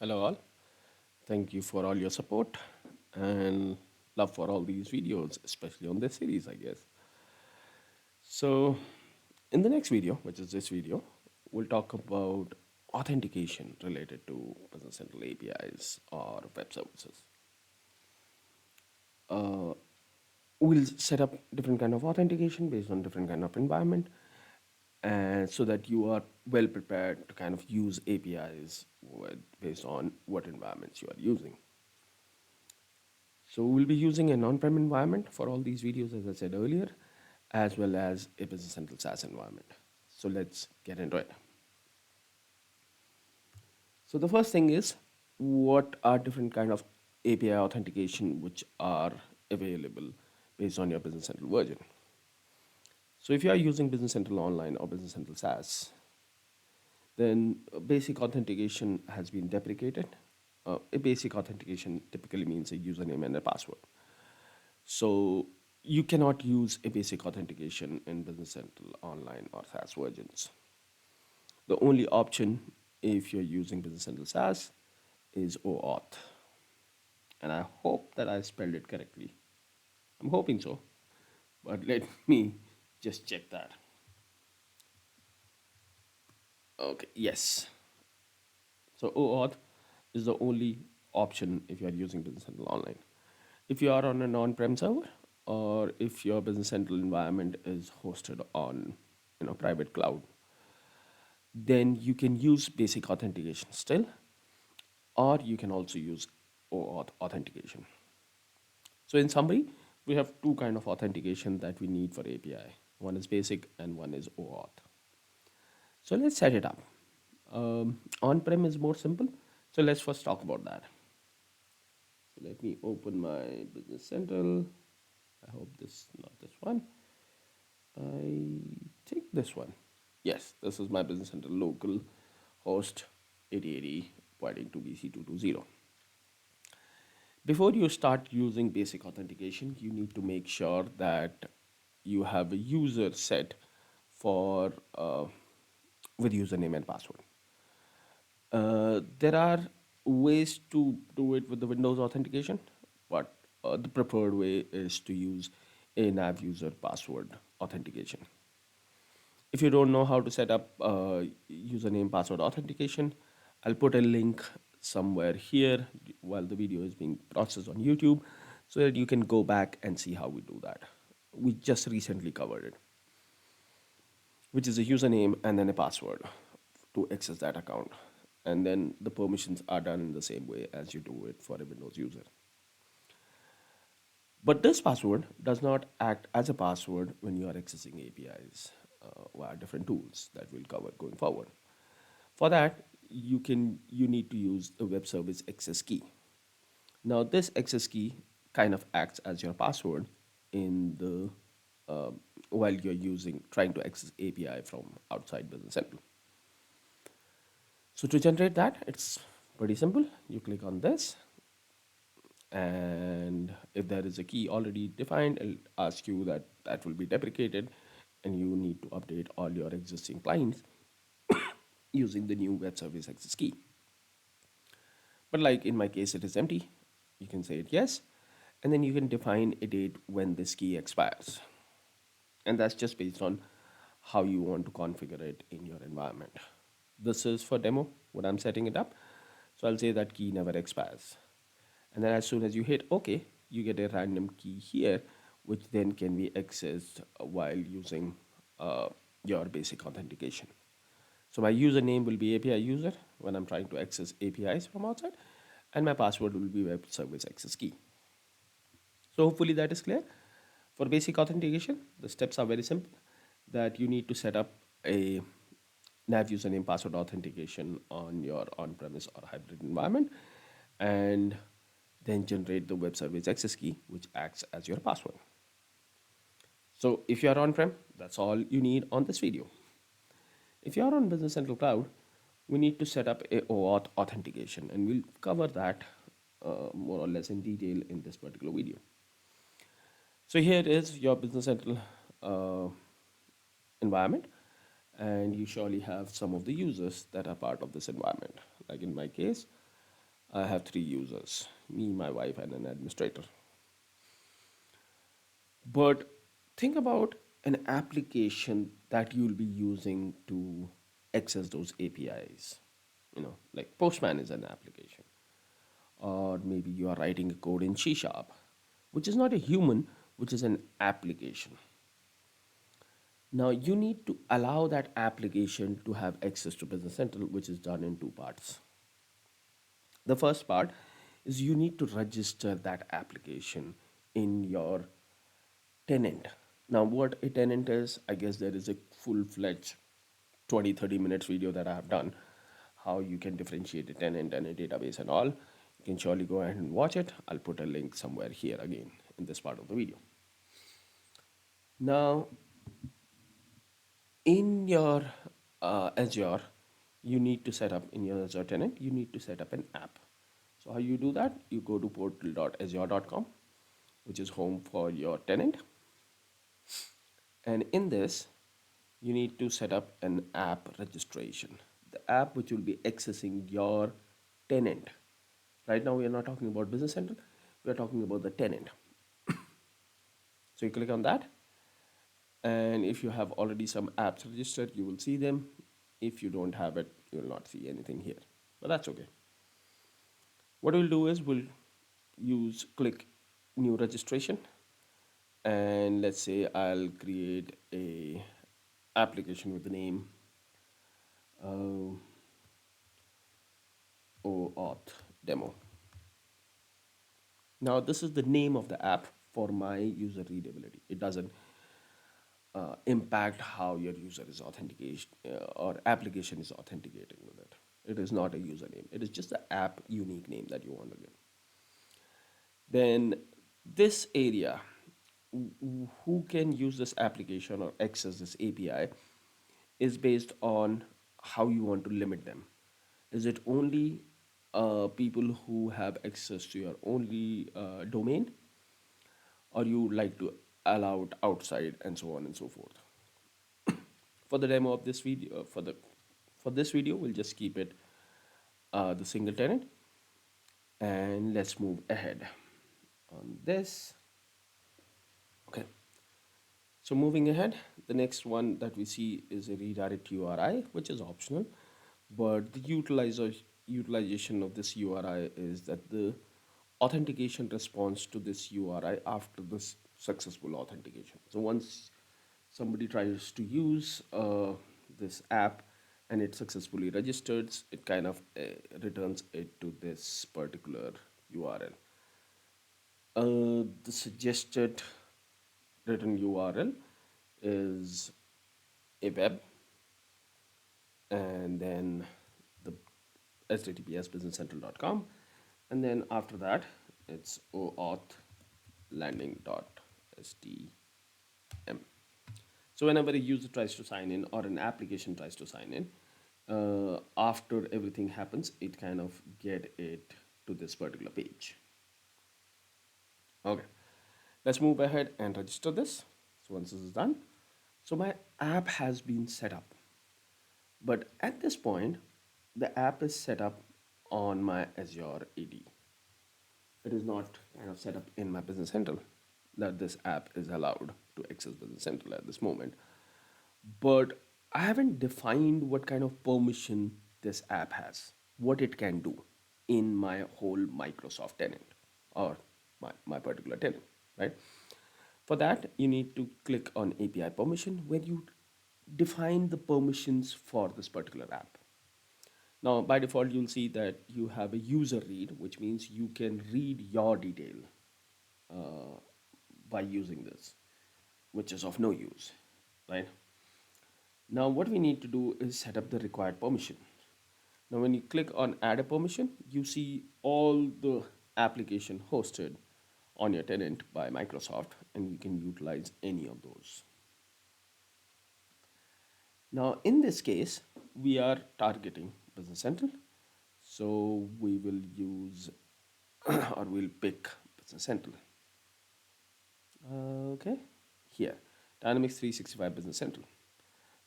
Hello, all. Thank you for all your support and love for all these videos, especially on this series, I guess. So, in the next video, which is this video, we'll talk about authentication related to Business Central APIs or web services. Uh, we'll set up different kind of authentication based on different kind of environment, and so that you are well prepared to kind of use APIs based on what environments you are using. So we'll be using an on-prem environment for all these videos, as I said earlier, as well as a Business Central SaaS environment. So let's get into it. So the first thing is, what are different kind of API authentication which are available based on your Business Central version. So if you are using Business Central Online or Business Central SaaS, then basic authentication has been deprecated. A basic authentication typically means a username and a password. So you cannot use a basic authentication in Business Central Online or SaaS versions. The only option if you're using Business Central SaaS is OAuth. And I hope that I spelled it correctly. I'm hoping so, but let me just check that. Okay, yes. So OAuth is the only option if you are using Business Central Online. If you are on an on-prem server, or if your Business Central environment is hosted on private cloud, then you can use basic authentication still, or you can also use OAuth authentication. So in summary, we have two kind of authentication that we need for API. One is basic and one is OAuth. So let's set it up. On-prem is more simple. So let's first talk about that. So let me open my Business Central. I hope this not this one. I think this one. Yes, this is my Business Central local host 8080 pointing to BC220. Before you start using basic authentication, you need to make sure that you have a user set for with username and password. There are ways to do it with the Windows authentication, but the preferred way is to use a nav user password authentication. If you don't know how to set up username password authentication, I'll put a link somewhere here while the video is being processed on YouTube so that you can go back and see how we do that. We just recently covered it, which is a username and then a password to access that account. And then the permissions are done in the same way as you do it for a Windows user. But this password does not act as a password when you are accessing APIs via different tools that we'll cover going forward. For that, you need to use the web service access key. Now, this access key kind of acts as your password in the while you're trying to access API from outside Business Central. So to generate that, it's pretty simple. You click on this, and if there is a key already defined, it'll ask you that will be deprecated, and you need to update all your existing clients using the new web service access key. But like in my case, it is empty. You can say it yes, and then you can define a date when this key expires. And that's just based on how you want to configure it in your environment. This is for demo, what I'm setting it up. So I'll say that key never expires. And then as soon as you hit OK, you get a random key here, which then can be accessed while using your basic authentication. So my username will be API user when I'm trying to access APIs from outside, and my password will be web service access key. So hopefully that is clear. For basic authentication, the steps are very simple, that you need to set up a nav username password authentication on your on-premise or hybrid environment, and then generate the web service access key, which acts as your password. So if you are on-prem, that's all you need on this video. If you are on Business Central Cloud, we need to set up a OAuth authentication, and we'll cover that more or less in detail in this particular video. So here is your Business Central environment, and you surely have some of the users that are part of this environment. Like in my case, I have three users, me, my wife, and an administrator. But think about an application that you'll be using to access those APIs. Like Postman is an application. Or maybe you are writing a code in C Sharp, which is not a human, which is an application. Now you need to allow that application to have access to Business Central, which is done in two parts. The first part is you need to register that application in your tenant. Now, what a tenant is, I guess there is a full fledged 20 30 minutes video that I have done how you can differentiate a tenant and a database and all. You can surely go ahead and watch it. I'll put a link somewhere here again in this part of the video. Now, in your Azure, you need to set up in your Azure tenant, you need to set up an app. So, how you do that? You go to portal.azure.com, which is home for your tenant. And in this, you need to set up an app registration. The app which will be accessing your tenant. Right now, we are not talking about Business Central, we are talking about the tenant. So you click on that, and if you have already some apps registered, you will see them. If you don't have it, you will not see anything here, but that's okay. What we'll do is we'll use click new registration, and let's say I'll create a application with the name uh, OAuth demo. Now this is the name of the app for my user readability. It doesn't impact how your user is authentication or application is authenticating with it. It is not a username. It is just the app unique name that you want to give. Then this area, who can use this application or access this API is based on how you want to limit them. Is it only people who have access to your only domain, or you like to allow it outside and so on and so forth? For the demo of this video, for this video, we'll just keep it the single tenant, and let's move ahead on this. Okay. So moving ahead, the next one that we see is a redirect URI, which is optional, but the utilization of this URI is that the authentication responds to this URI after this successful authentication. So once somebody tries to use this app and it successfully registers, it kind of returns it to this particular URL. The suggested written URL is a web, and then the https businesscentral.com, and then after that it's oauth landing.htm. So whenever a user tries to sign in or an application tries to sign in, after everything happens, it kind of get it to this particular page. Okay, let's move ahead and register this. So once this is done, so my app has been set up. But at this point, the app is set up on my Azure AD. It is not kind of set up in my Business Central that this app is allowed to access Business Central at this moment. But I haven't defined what kind of permission this app has, what it can do in my whole Microsoft tenant or my particular tenant, right? For that, you need to click on API permission where you define the permissions for this particular app. Now, by default, you'll see that you have a user read, which means you can read your detail uh, by using this, which is of no use, right? Now, what we need to do is set up the required permission. Now, when you click on add a permission, you see all the application hosted on your tenant by Microsoft, and you can utilize any of those. Now, in this case, we are targeting Business Central. So we will use or we'll pick Business Central. Okay, here, Dynamics 365 Business Central.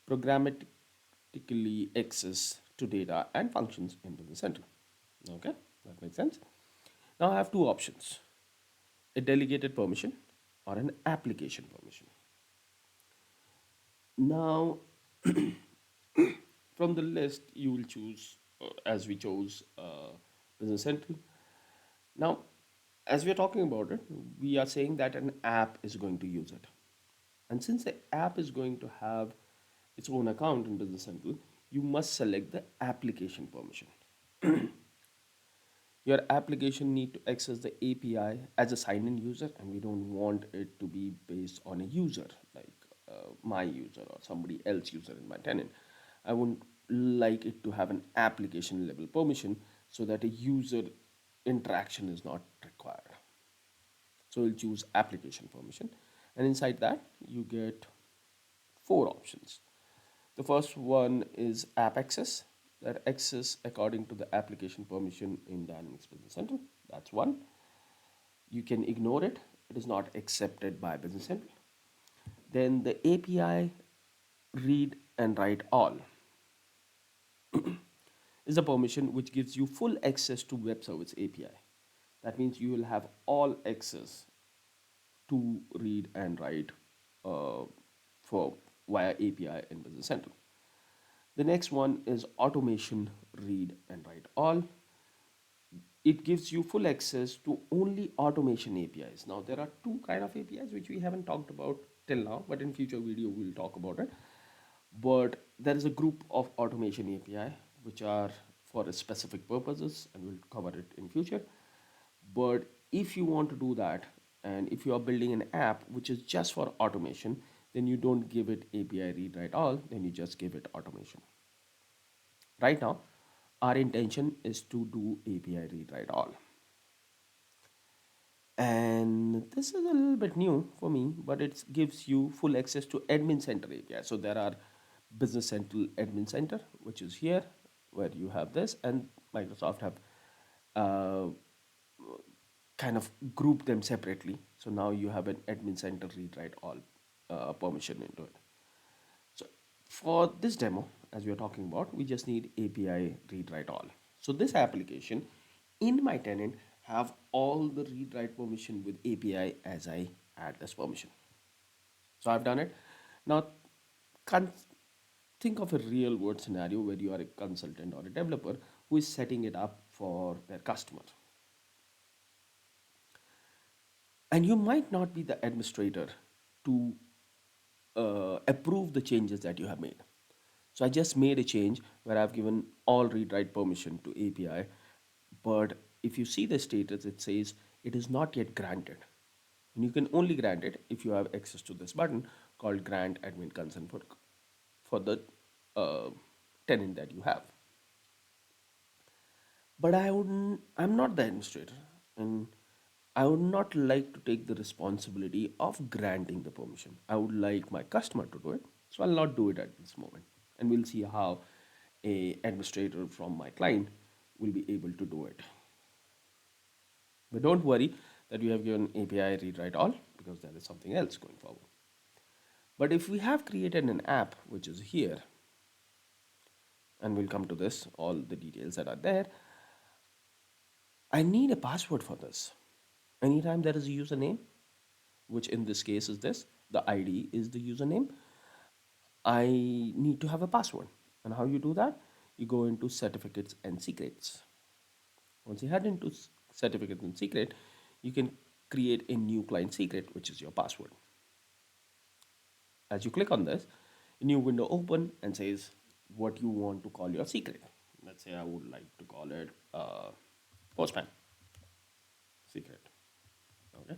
Programmatically access to data and functions in Business Central. Okay, That makes sense. Now I have two options: a delegated permission or an application permission. Now, from the list, you will choose, as we chose, Business Central. Now, as we are talking about it, we are saying that an app is going to use it. And since the app is going to have its own account in Business Central, you must select the application permission. Your application need to access the API as a sign-in user, and we don't want it to be based on a user like my user or somebody else user in my tenant. I would like it to have an application level permission so that a user interaction is not required. So we'll choose application permission, and inside that you get four options. The first one is app access, that access according to the application permission in Dynamics Business Central. That's one. You can ignore it. It is not accepted by Business Central. Then the API read and write all is a permission which gives you full access to web service API. That means you will have all access to read and write uh, for via API in Business Central. The next one is automation read and write all. It gives you full access to only automation APIs. Now there are two kind of APIs which we haven't talked about till now, but in future video we'll talk about it. But there is a group of automation API which are for specific purposes, and we'll cover it in future. But if you want to do that, and if you are building an app which is just for automation, then you don't give it API read write all, then you just give it automation. Right now, our intention is to do API read write all. And this is a little bit new for me, but it gives you full access to admin center API. So there are Business Central admin center, which is here, where you have this, and Microsoft have uh, kind of grouped them separately. So now you have an admin center read write all permission into it. So for this demo, as we are talking about, we just need API read write all. So this application in my tenant have all the read write permission with API as I add this permission. So I've done it. Now think of a real world scenario where you are a consultant or a developer who is setting it up for their customer. And you might not be the administrator to approve the changes that you have made. So I just made a change where I've given all read write permission to API, but if you see the status, it says it is not yet granted. And you can only grant it if you have access to this button called grant admin consent for the uh, tenant that you have. But I'm not the administrator, and I would not like to take the responsibility of granting the permission. I would like my customer to do it, so I'll not do it at this moment. And we'll see how a administrator from my client will be able to do it. But don't worry that we have given API read write all, because there is something else going forward. But if we have created an app which is here, and we'll come to this, all the details that are there, I need a password for this. Anytime there is a username, which in this case is this, the ID is the username, I need to have a password. And how you do that? You go into certificates and secrets. Once you head into certificates and secret, you can create a new client secret, which is your password. As you click on this, a new window open and says what you want to call your secret. Let's say I would like to call it postman secret. Okay,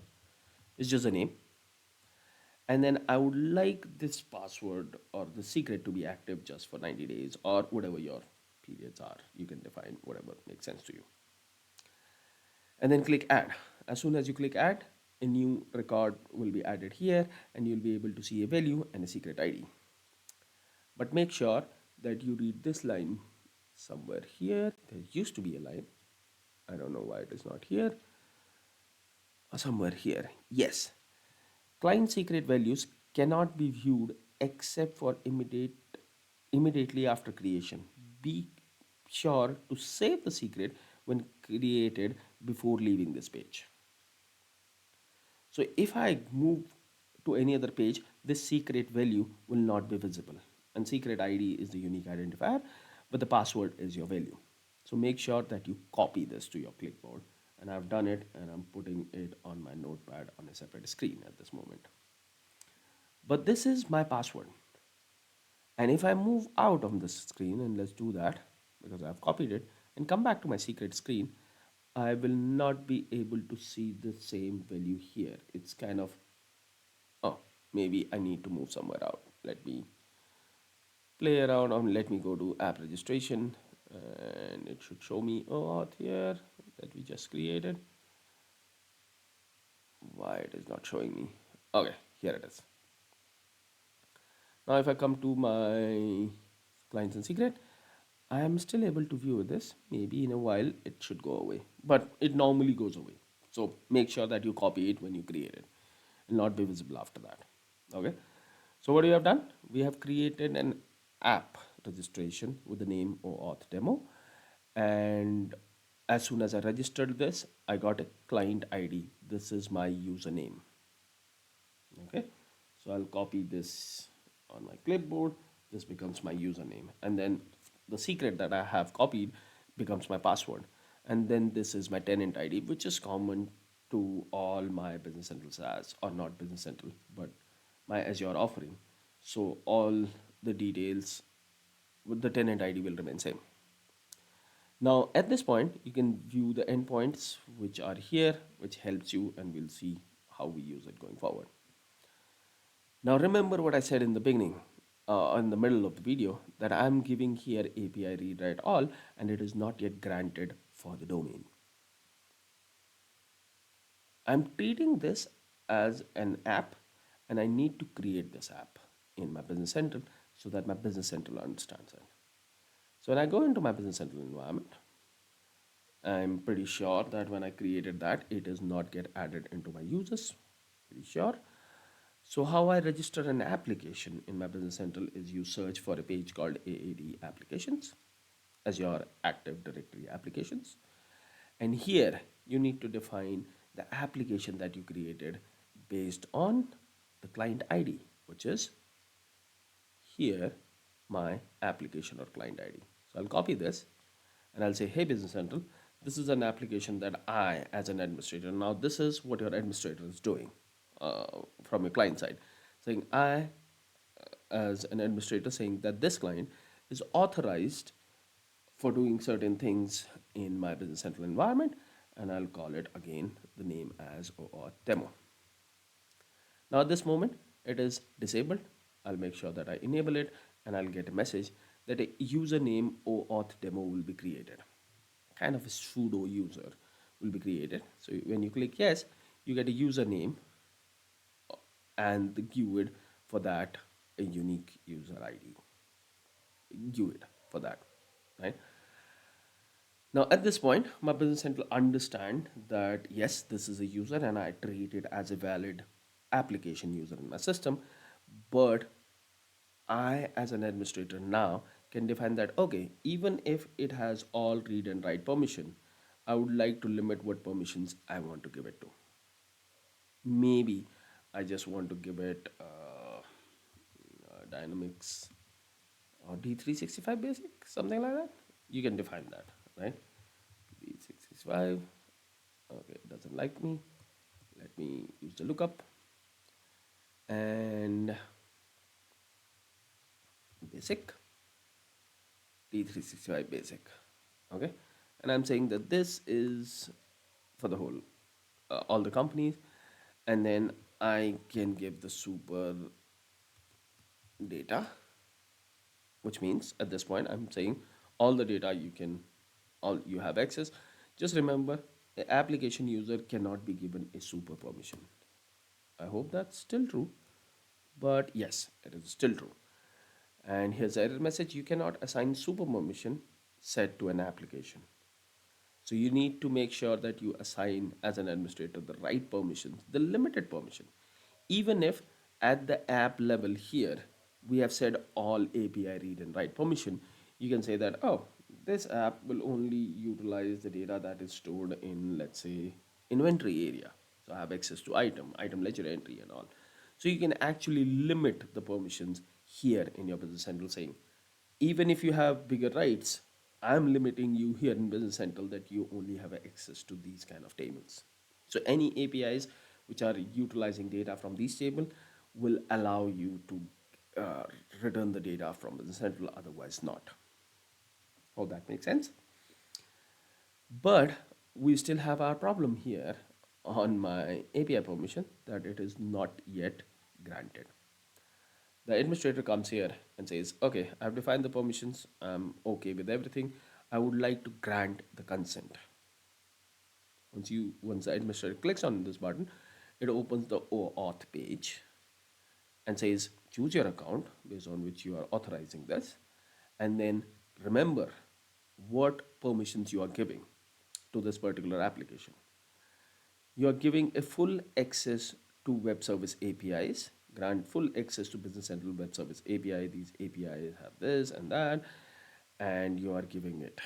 it's just a name. And then I would like this password or the secret to be active just for 90 days or whatever your periods are. You can define whatever makes sense to you. And then click add. As soon as you click add, a new record will be added here, and you'll be able to see a value and a secret ID. But make sure that you read this line somewhere here. There used to be a line. I don't know why it is not here. Or somewhere here. Yes. Client secret values cannot be viewed except for immediately after creation. Be sure to save the secret when created before leaving this page. So if I move to any other page, this secret value will not be visible. And secret ID is the unique identifier, but the password is your value. So make sure that you copy this to your clipboard. And I've done it and I'm putting it on my notepad on a separate screen at this moment. But this is my password. And if I move out of this screen, and let's do that because I've copied it, and come back to my secret screen, I will not be able to see the same value here. It's kind of, oh, maybe I need to move somewhere out. Let me play around and let me go to app registration and it should show me OAuth here that we just created. Why it is not showing me? Okay, here it is. Now if I come to my clients and secret, I am still able to view this. Maybe in a while it should go away, but it normally goes away. So make sure that you copy it when you create it. It will not be visible after that. Okay. So what we have done? We have created an app registration with the name OAuth demo. And as soon as I registered this, I got a client ID. This is my username. Okay, so I'll copy this on my clipboard. This becomes my username, and then the secret that I have copied becomes my password. And then this is my tenant ID, which is common to all my business central SaaS, or not business central but my Azure offering. So all the details with the tenant ID will remain same. Now at this point you can view the endpoints which are here, which helps you, and we'll see how we use it going forward. Now remember what I said in the beginning, in the middle of the video, that I'm giving here API read write all, and it is not yet granted for the domain. I'm treating this as an app, and I need to create this app in my Business Central so that my Business Central understands it. So when I go into my Business Central environment, I'm pretty sure that when I created that, it is not get added into my users. Pretty sure. So how I register an application in my Business Central is you search for a page called AAD applications as your Active Directory applications. And here you need to define the application that you created based on the client ID, which is here my application or client ID. So I'll copy this and I'll say, hey, Business Central, this is an application that I, as an administrator, now this is what your administrator is doing from your client side, saying I, as an administrator, saying that this client is authorized for doing certain things in my Business Central environment, and I'll call it again the name as OAuth demo. Now at this moment, it is disabled. I'll make sure that I enable it and I'll get a message that a username OAuth demo will be created. Kind of a pseudo user will be created. So when you click yes, you get a username and the GUID for that, a unique user ID. GUID for that, right? Now at this point, my Business Central understand that yes, this is a user and I treat it as a valid application user in my system, but I, as an administrator now, can define that, okay, even if it has all read and write permission, I would like to limit what permissions I want to give it to. Maybe I just want to give it Dynamics or D365 basic, something like that. You can define that, right? D365, okay, it doesn't like me. Let me use the lookup and basic, D365 basic, okay. And I'm saying that this is for the whole, all the companies, and then I can give the super data, which means at this point I'm saying all the data you can, all you have access. Just remember, the application user cannot be given a super permission. I hope that's still true, but yes, it is still true. And here's the error message: you cannot assign super permission set to an application. So you need to make sure that you assign as an administrator the right permissions, the limited permission. Even if at the app level here, we have said all API read and write permission, you can say that, oh, This app will only utilize the data that is stored in, let's say, inventory area. So I have access to item ledger entry and all. So you can actually limit the permissions here in your Business Central, saying, even if you have bigger rights, I'm limiting you here in Business Central that you only have access to these kind of tables. So any APIs which are utilizing data from these table will allow you to uh, return the data from Business Central, otherwise not. Hope that makes sense. But we still have our problem here on my API permission that it is not yet granted. The administrator comes here and says, okay, I've defined the permissions, I'm okay with everything. I would like to grant the consent. Once the administrator clicks on this button, it opens the OAuth page and says, choose your account based on which you are authorizing this, and then remember what permissions you are giving to this particular application. You are giving a full access to web service APIs, grant full access to Business Central Web Service API. These APIs have this and that, and you are giving it.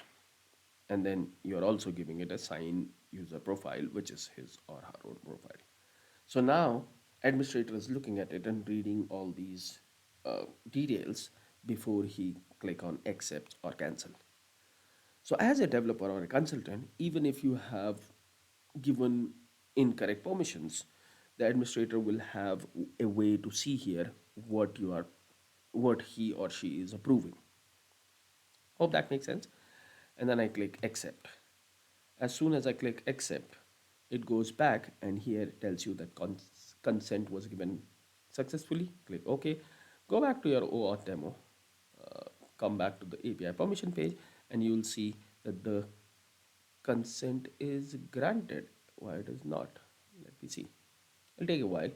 And then you are also giving it a sign user profile, which is his or her own profile. So now administrator is looking at it and reading all these details before he click on accept or cancel. So as a developer or a consultant, even if you have given incorrect permissions, the administrator will have a way to see here what he or she is approving. Hope that makes sense. And then I click accept. As soon as I click accept, it goes back and here it tells you that consent was given successfully. Click OK. Go back to your OAuth demo. Come back to the API permission page and you will see that the consent is granted. Why it is not? Let me see. It'll take a while,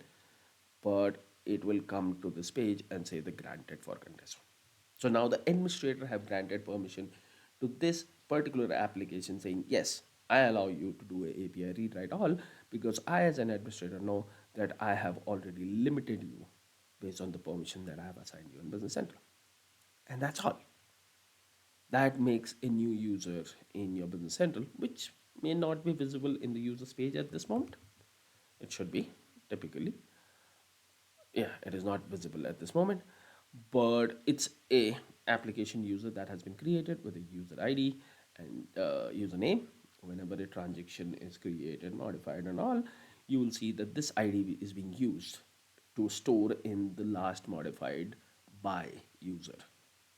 but it will come to this page and say the granted for contest. So now the administrator have granted permission to this particular application saying, yes, I allow you to do a API read write all because I as an administrator know that I have already limited you based on the permission that I have assigned you in Business Central. And that's all. That makes a new user in your Business Central, which may not be visible in the user's page at this moment. It should be typically. Yeah, it is not visible at this moment, but it's a application user that has been created with a user ID and username. Whenever a transaction is created, modified, and all, you will see that this ID is being used to store in the last modified by user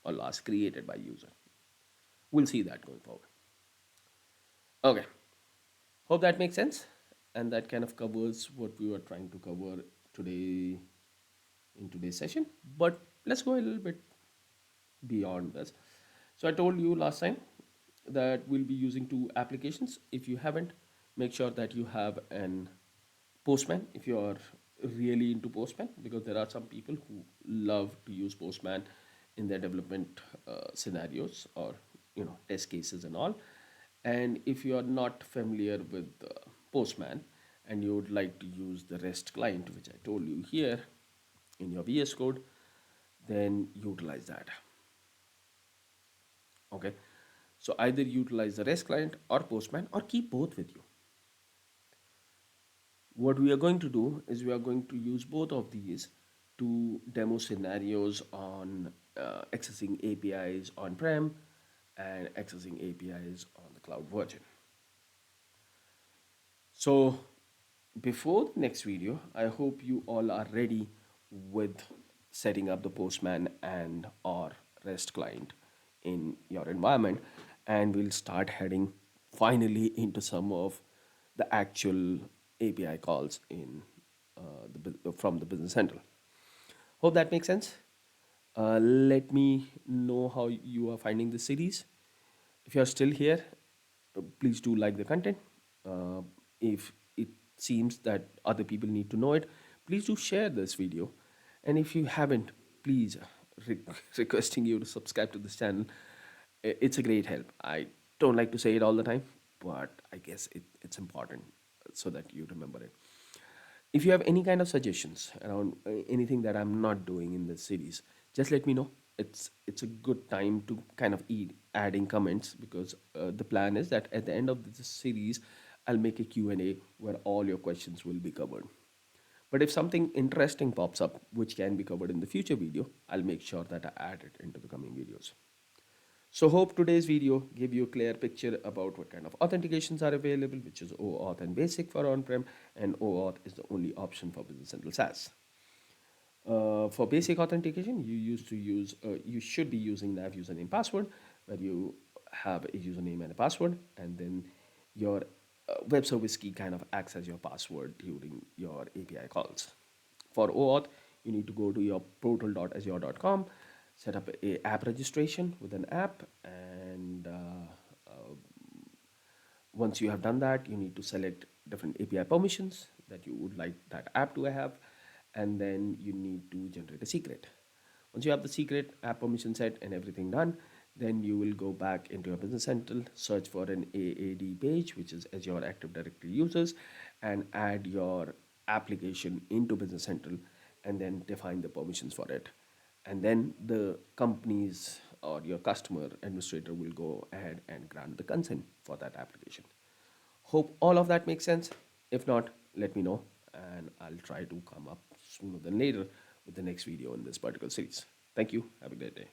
or last created by user. We'll see that going forward. Okay, hope that makes sense. And that kind of covers what we were trying to cover today in today's session. But let's go a little bit beyond this. So I told you last time that we'll be using two applications. If you haven't, make sure that you have an Postman if you are really into Postman, because there are some people who love to use Postman in their development scenarios or test cases and all. And if you are not familiar with Postman and you would like to use the REST client, which I told you here in your VS Code, then utilize that. Okay, so either utilize the REST client or Postman or keep both with you. What we are going to do is we are going to use both of these to demo scenarios on accessing APIs on-prem and accessing APIs on the cloud version. So before the next video, I hope you all are ready with setting up the Postman and or REST client in your environment, and we'll start heading finally into some of the actual API calls in from the Business Central. Hope that makes sense. Let me know how you are finding the series. If you are still here, please do like the content. If it seems that other people need to know it, please do share this video. And if you haven't, please re- requesting you to subscribe to this channel. It's a great help. I don't like to say it all the time, but I guess it's important so that you remember it. If you have any kind of suggestions around anything that I'm not doing in this series, just let me know. it's a good time to kind of adding comments, because the plan is that at the end of this series, I'll make a Q&A where all your questions will be covered. But if something interesting pops up which can be covered in the future video, I'll make sure that I add it into the coming videos. So hope today's video gave you a clear picture about what kind of authentications are available, which is OAuth and Basic for on-prem, and OAuth is the only option for Business Central SaaS. For basic authentication, you should be using nav username password, where you have a username and a password, and then your web service key kind of acts as your password during your API calls. For OAuth, you need to go to your portal.azure.com, set up a app registration with an app, and once you have done that, you need to select different API permissions that you would like that app to have, and then you need to generate a secret. Once you have the secret app permission set and everything done, then you will go back into your Business Central, search for an AAD page, which is Azure Active Directory Users, and add your application into Business Central, and then define the permissions for it. And then the companies or your customer administrator will go ahead and grant the consent for that application. Hope all of that makes sense. If not, let me know, and I'll try to come up sooner than later with the next video in this particular series. Thank you. Have a great day.